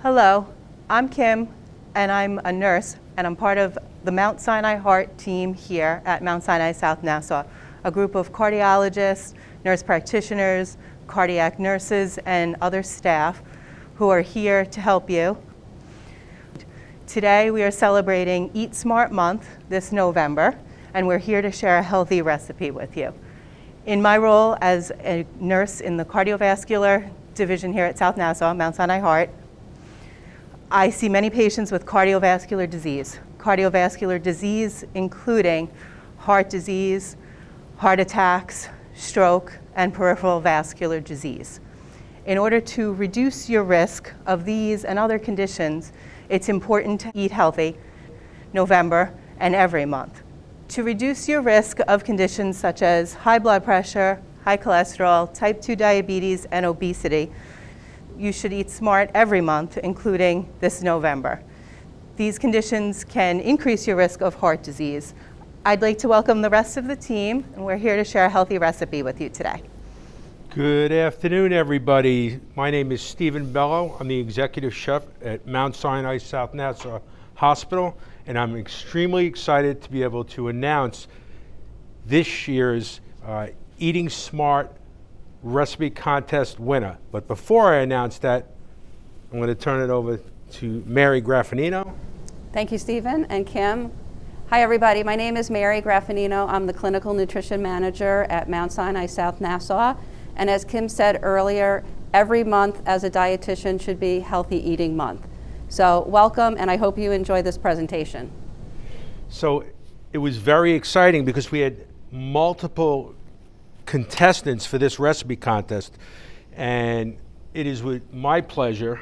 Hello, I'm Kim, and I'm a nurse, and I'm part of the Mount Sinai Heart team here at Mount Sinai South Nassau, a group of cardiologists, nurse practitioners, cardiac nurses, and other staff who are here to help you. Today we are celebrating Eat Smart Month this November, and we're here to share a healthy recipe with you. In my role as a nurse in the cardiovascular division here at South Nassau, Mount Sinai Heart, I see many patients with cardiovascular disease. Cardiovascular disease including heart disease, heart attacks, stroke, and peripheral vascular disease. In order to reduce your risk of these and other conditions, it's important to eat healthy November and every month. To reduce your risk of conditions such as high blood pressure, high cholesterol, type 2 diabetes, and obesity, you should eat smart every month, including this November. These conditions can increase your risk of heart disease. I'd like to welcome the rest of the team, and we're here to share a healthy recipe with you today. Good afternoon, everybody. My name is Stephen Bello. I'm the executive chef at Mount Sinai South Nassau Hospital, and I'm extremely excited to be able to announce this year's Eating Smart Recipe Contest winner. But before I announce that, I'm going to turn it over to Mary Graffinino. Thank you, Stephen and Kim. Hi, everybody. My name is Mary Graffinino. I'm the clinical nutrition manager at Mount Sinai South Nassau. And as Kim said earlier, every month as a dietitian should be Healthy Eating Month. So welcome, and I hope you enjoy this presentation. So it was very exciting because we had multiple contestants for this recipe contest, and it is with my pleasure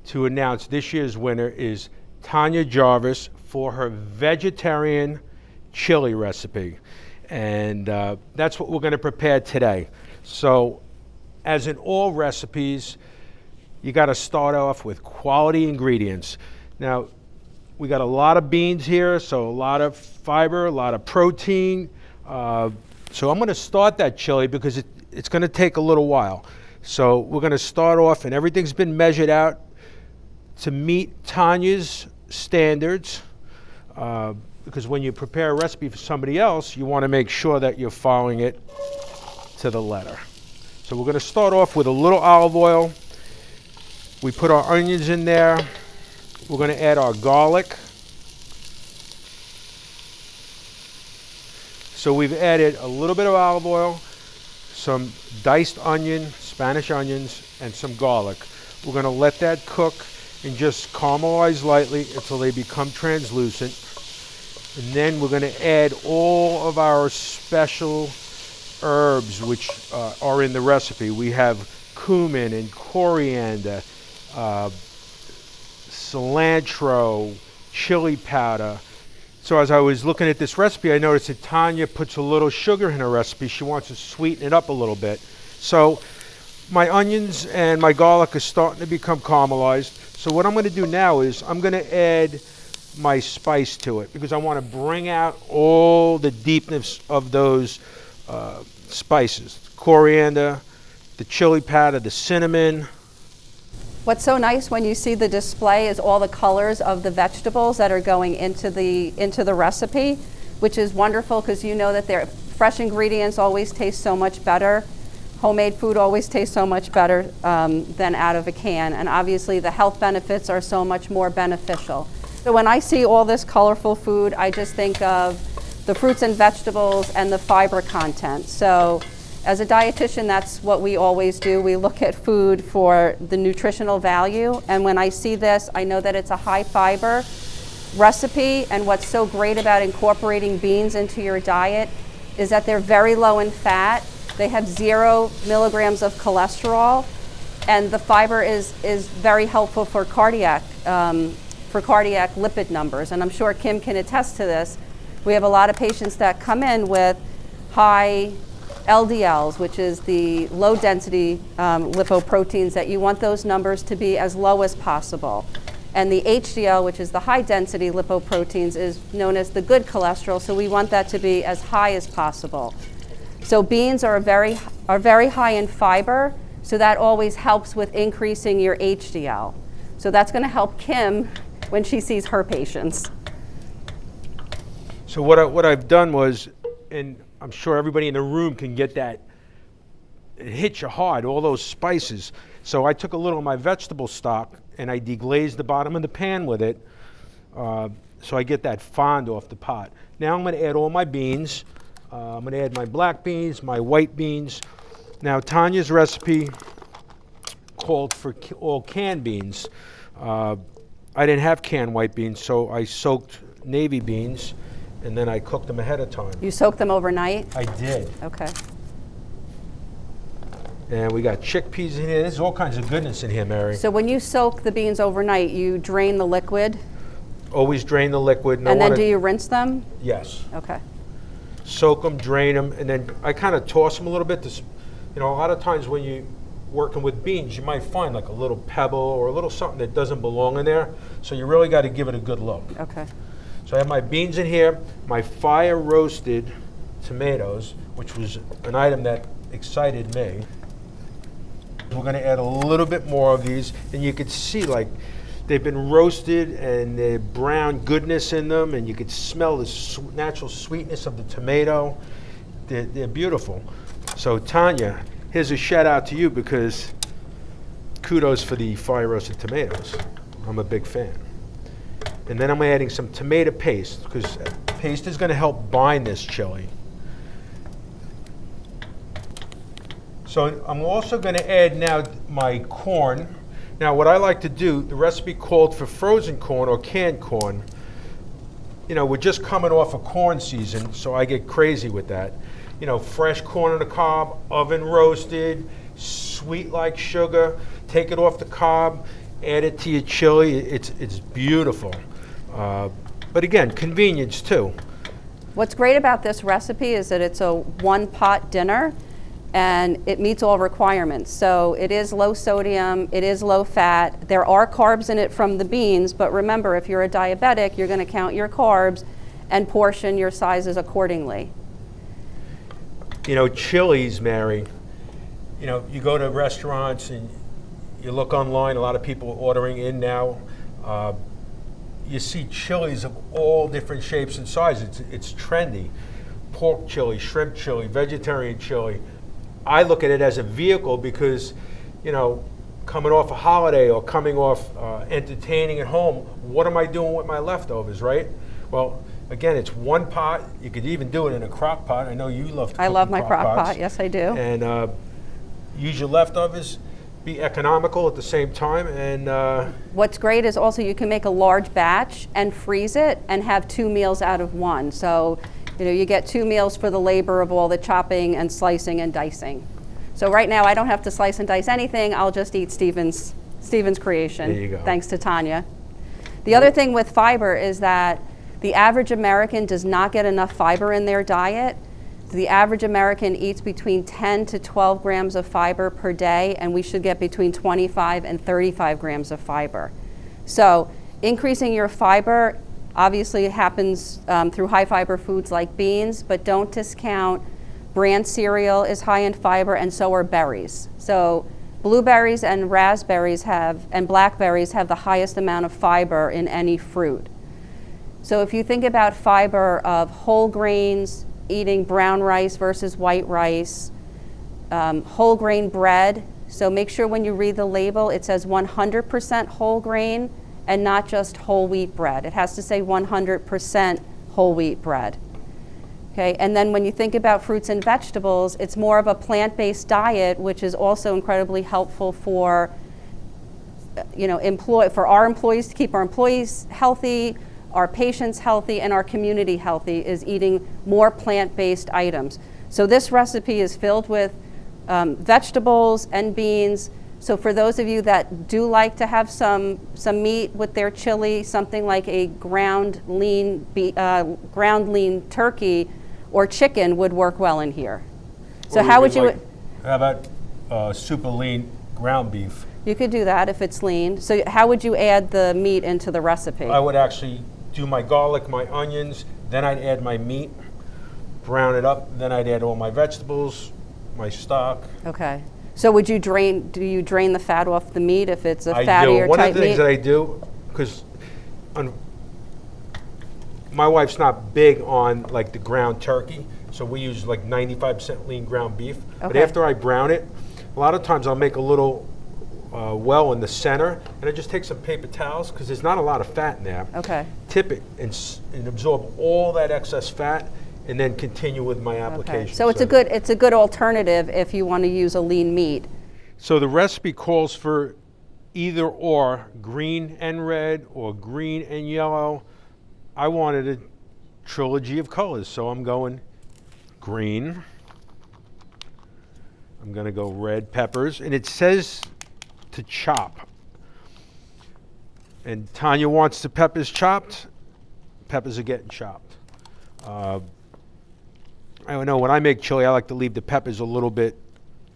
to announce this year's winner is Tanya Jarvis for her vegetarian chili recipe, and that's what we're going to prepare today. So as in all recipes, you got to start off with quality ingredients. Now we got a lot of beans here, so a lot of fiber, a lot of protein. So I'm going to start that chili because it's going to take a little while. So we're going to start off, and everything's been measured out to meet Tanya's standards, because when you prepare a recipe for somebody else, you want to make sure that you're following it to the letter. So we're going to start off with a little olive oil. We put our onions in there. We're going to add our garlic. So we've added a little bit of olive oil, some diced onion, Spanish onions, and some garlic. We're going to let that cook and just caramelize lightly until they become translucent. And then we're going to add all of our special herbs which are in the recipe. We have cumin and coriander, cilantro, chili powder. So as I was looking at this recipe, I noticed that Tanya puts a little sugar in her recipe. She wants to sweeten it up a little bit. So my onions and my garlic are starting to become caramelized. So what I'm going to do now is I'm going to add my spice to it because I want to bring out all the deepness of those spices. Coriander, the chili powder, the cinnamon. What's so nice when you see the display is all the colors of the vegetables that are going into the recipe, which is wonderful because you know that their fresh ingredients always taste so much better. Homemade food always tastes so much better than out of a can, and obviously the health benefits are so much more beneficial. So when I see all this colorful food, I just think of the fruits and vegetables and the fiber content. So as a dietitian, that's what we always do. We look at food for the nutritional value, and when I see this, I know that it's a high fiber recipe, and what's so great about incorporating beans into your diet is that they're very low in fat. They have 0 milligrams of cholesterol, and the fiber is very helpful for cardiac lipid numbers, and I'm sure Kim can attest to this. We have a lot of patients that come in with high LDLs, which is the low density lipoproteins, that you want those numbers to be as low as possible. And the HDL, which is the high density lipoproteins, is known as the good cholesterol, so we want that to be as high as possible. So beans are very high in fiber, so that always helps with increasing your HDL. So that's going to help Kim when she sees her patients. So what I've done was, and I'm sure everybody in the room can get that, it hits you hard, all those spices. So I took a little of my vegetable stock and I deglazed the bottom of the pan with it, so I get that fond off the pot. Now I'm going to add all my beans. I'm going to add my black beans, my white beans. Now Tanya's recipe called for all canned beans. I didn't have canned white beans, so I soaked navy beans and then I cooked them ahead of time. You soak them overnight? I did. Okay. And we got chickpeas in here. There's all kinds of goodness in here, Mary. So when you soak the beans overnight, you drain the liquid? Always drain the liquid. And then do you rinse them? Yes. Okay. Soak them, drain them, and then I kind of toss them a little bit. A lot of times when you're working with beans, you might find like a little pebble or a little something that doesn't belong in there. So you really got to give it a good look. Okay. So I have my beans in here, my fire roasted tomatoes, which was an item that excited me. We're going to add a little bit more of these, and you can see like they've been roasted and the brown goodness in them, and you can smell the natural sweetness of the tomato. They're beautiful. So Tanya, here's a shout out to you because kudos for the fire roasted tomatoes. I'm a big fan. And then I'm adding some tomato paste because paste is going to help bind this chili. So I'm also going to add now my corn. Now what I like to do, the recipe called for frozen corn or canned corn. We're just coming off of corn season, so I get crazy with that. Fresh corn on the cob, oven roasted, sweet like sugar. Take it off the cob, add it to your chili. It's beautiful. But again, convenience too. What's great about this recipe is that it's a one-pot dinner and it meets all requirements. So it is low sodium, it is low fat. There are carbs in it from the beans, but remember, if you're a diabetic, you're going to count your carbs and portion your sizes accordingly. Chilies, Mary, you go to restaurants and you look online, a lot of people are ordering in now. You see chilies of all different shapes and sizes. It's trendy. Pork chili, shrimp chili, vegetarian chili. I look at it as a vehicle because, coming off a holiday or coming off entertaining at home, what am I doing with my leftovers, right? Well, again, it's one pot. You could even do it in a crock pot. I know you love to cook I love my crock pots. pot, yes I do. And use your leftovers, be economical at the same time. And what's great is also you can make a large batch and freeze it and have 2 meals out of one. So you get 2 meals for the labor of all the chopping and slicing and dicing. So right now I don't have to slice and dice anything. I'll just eat Stephen's creation. There you go. Thanks to Tanya. The other thing with fiber is that the average American does not get enough fiber in their diet. The average American eats between 10 to 12 grams of fiber per day, and we should get between 25 and 35 grams of fiber. So increasing your fiber obviously happens through high fiber foods like beans, but don't discount bran cereal is high in fiber, and so are berries. So blueberries and raspberries and blackberries have the highest amount of fiber in any fruit. So if you think about fiber of whole grains, eating brown rice versus white rice, whole grain bread, so make sure when you read the label it says 100% whole grain and not just whole wheat bread. It has to say 100% whole wheat bread. Okay, and then when you think about fruits and vegetables, it's more of a plant-based diet, which is also incredibly helpful for for our employees, to keep our employees healthy, our patients healthy, and our community healthy, is eating more plant-based items. So this recipe is filled with vegetables and beans. So for those of you that do like to have some meat with their chili, something like a ground lean turkey or chicken would work well in here. So how would you? How about super lean ground beef? You could do that if it's lean. So how would you add the meat into the recipe? I would actually do my garlic, my onions, then I'd add my meat, brown it up, then I'd add all my vegetables, my stock. Okay. So do you drain the fat off the meat if it's a I fatty do. or One tight of the things meat? that I do, because my wife's not big on like the ground turkey, so we use like 95% lean ground beef. But Okay. after I brown it, a lot of times I'll make a little well in the center, and I just take some paper towels because there's not a lot of fat in there. Okay. Tip it and absorb all that excess fat, and then continue with my application. Okay. So it's a good alternative if you want to use a lean meat. So the recipe calls for either or, green and red or green and yellow. I wanted a trilogy of colors, so I'm going green. I'm going to go red peppers, and it says to chop. And Tanya wants the peppers chopped. Peppers are getting chopped. I don't know, when I make chili, I like to leave the peppers a little bit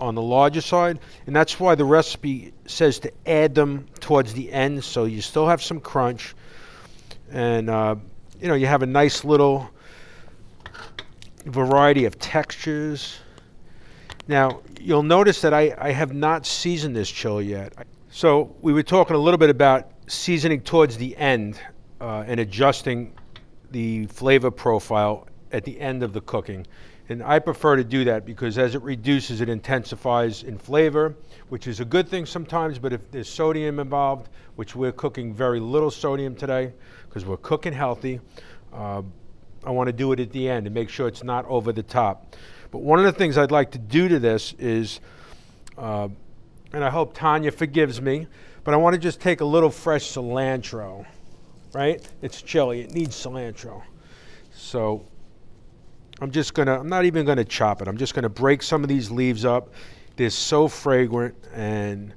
on the larger side, and that's why the recipe says to add them towards the end, so you still have some crunch, and you have a nice little variety of textures. Now, you'll notice that I have not seasoned this chili yet. So we were talking a little bit about seasoning towards the end and adjusting the flavor profile at the end of the cooking. And I prefer to do that because as it reduces, it intensifies in flavor, which is a good thing sometimes, but if there's sodium involved, which we're cooking very little sodium today because we're cooking healthy, I want to do it at the end and make sure it's not over the top. But one of the things I'd like to do to this is, and I hope Tanya forgives me, but I want to just take a little fresh cilantro, right? It's chili, it needs cilantro. So I'm not even gonna chop it. I'm just gonna break some of these leaves up. They're so fragrant and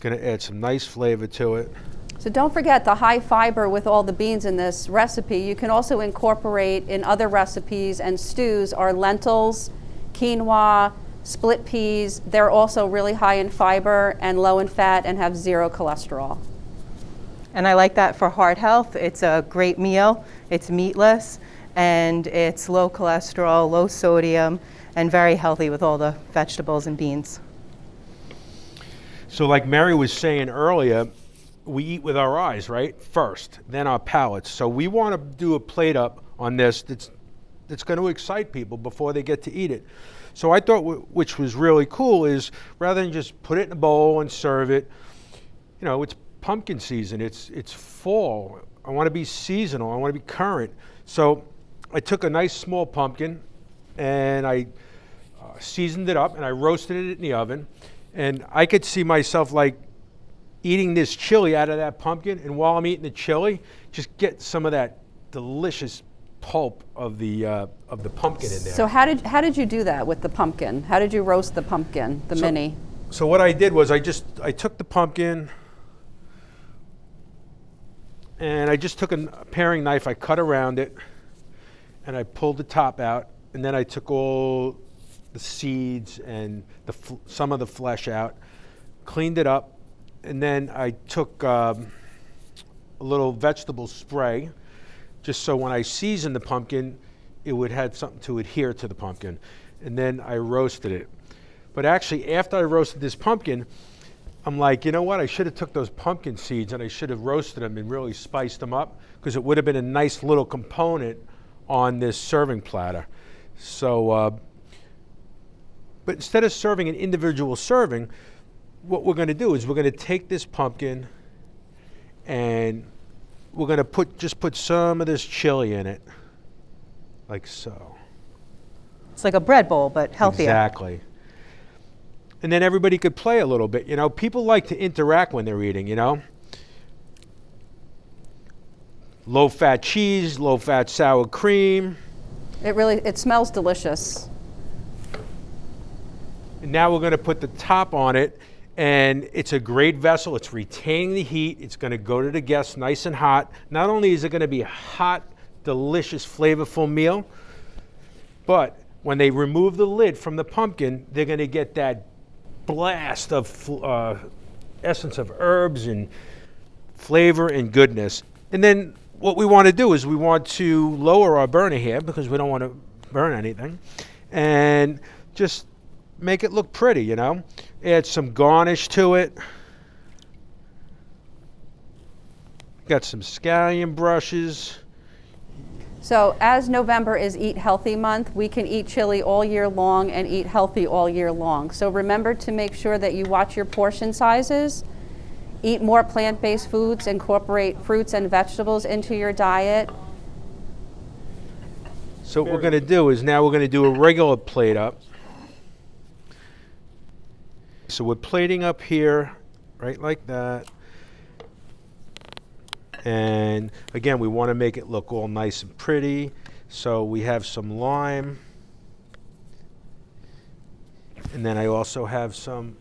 gonna add some nice flavor to it. So don't forget the high fiber with all the beans in this recipe. You can also incorporate in other recipes and stews are lentils, quinoa, split peas. They're also really high in fiber and low in fat and have zero cholesterol. And I like that for heart health. It's a great meal. It's meatless, and it's low cholesterol, low sodium, and very healthy with all the vegetables and beans. So like Mary was saying earlier, we eat with our eyes, right? First, then our palates. So we want to do a plate up on this that's going to excite people before they get to eat it. So I thought which was really cool is rather than just put it in a bowl and serve it, it's pumpkin season, it's fall. I want to be seasonal, I want to be current. So I took a nice small pumpkin and I seasoned it up and I roasted it in the oven. And I could see myself like eating this chili out of that pumpkin, and while I'm eating the chili, just get some of that delicious pulp of the pumpkin in there. So how did you do that with the pumpkin? How did you roast the pumpkin, the mini? So what I did was I took the pumpkin and I just took a paring knife, I cut around it, and I pulled the top out, and then I took all the seeds and some of the flesh out, cleaned it up, and then I took a little vegetable spray, just so when I seasoned the pumpkin, it would have something to adhere to the pumpkin. And then I roasted it. But actually, after I roasted this pumpkin, I'm like, you know what? I should have took those pumpkin seeds and I should have roasted them and really spiced them up, because it would have been a nice little component on this serving platter. So, but instead of serving an individual serving, what we're going to do is we're going to take this pumpkin and we're going to just put some of this chili in it, like so. It's like a bread bowl, but healthier. Exactly. And then everybody could play a little bit. People like to interact when they're eating, Low-fat cheese, low-fat sour cream. It smells delicious. And now we're going to put the top on it. And it's a great vessel. It's retaining the heat. It's going to go to the guests nice and hot. Not only is it going to be a hot, delicious, flavorful meal, but when they remove the lid from the pumpkin, they're going to get that blast of essence of herbs and flavor and goodness. And then what we want to do is we want to lower our burner here because we don't want to burn anything. And just make it look pretty, you know. Add some garnish to it. Got some scallion brushes. So as November is Eat Healthy Month, we can eat chili all year long and eat healthy all year long. So remember to make sure that you watch your portion sizes, eat more plant-based foods, incorporate fruits and vegetables into your diet. So what we're going to do is now we're going to do a regular plate up. So we're plating up here, right like that. And again, we want to make it look all nice and pretty. So we have some lime. And then I also have some,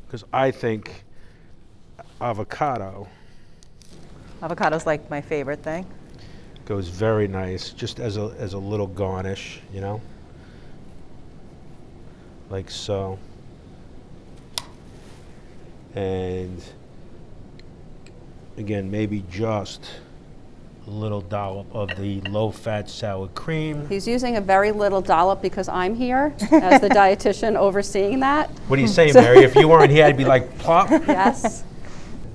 because I think avocado Avocado's like my favorite thing. goes very nice, just as a little garnish, you know, like so. And again, maybe just a little dollop of the low-fat sour cream. He's using a very little dollop because I'm here as the dietitian overseeing that. What are you saying, Mary? If you weren't here, I'd be like, plop. Yes.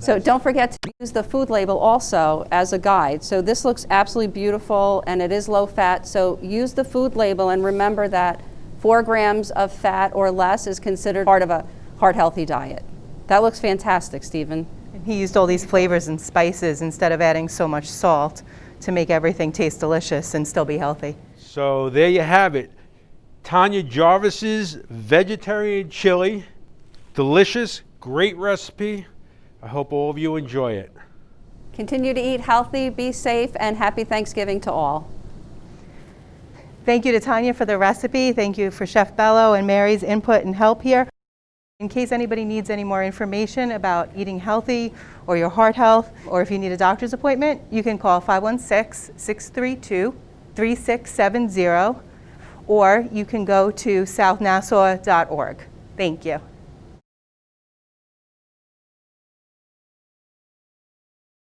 So don't forget to use the food label also as a guide. So this looks absolutely beautiful and it is low fat. So use the food label and remember that 4 grams of fat or less is considered part of a heart healthy diet. That looks fantastic, Stephen. He used all these flavors and spices instead of adding so much salt to make everything taste delicious and still be healthy. So there you have it. Tanya Jarvis's vegetarian chili. Delicious, great recipe. I hope all of you enjoy it. Continue to eat healthy, be safe, and happy Thanksgiving to all. Thank you to Tanya for the recipe. Thank you for Chef Bello and Mary's input and help here. In case anybody needs any more information about eating healthy or your heart health, or if you need a doctor's appointment, you can call 516-632-3670, or you can go to southnassaw.org. Thank you.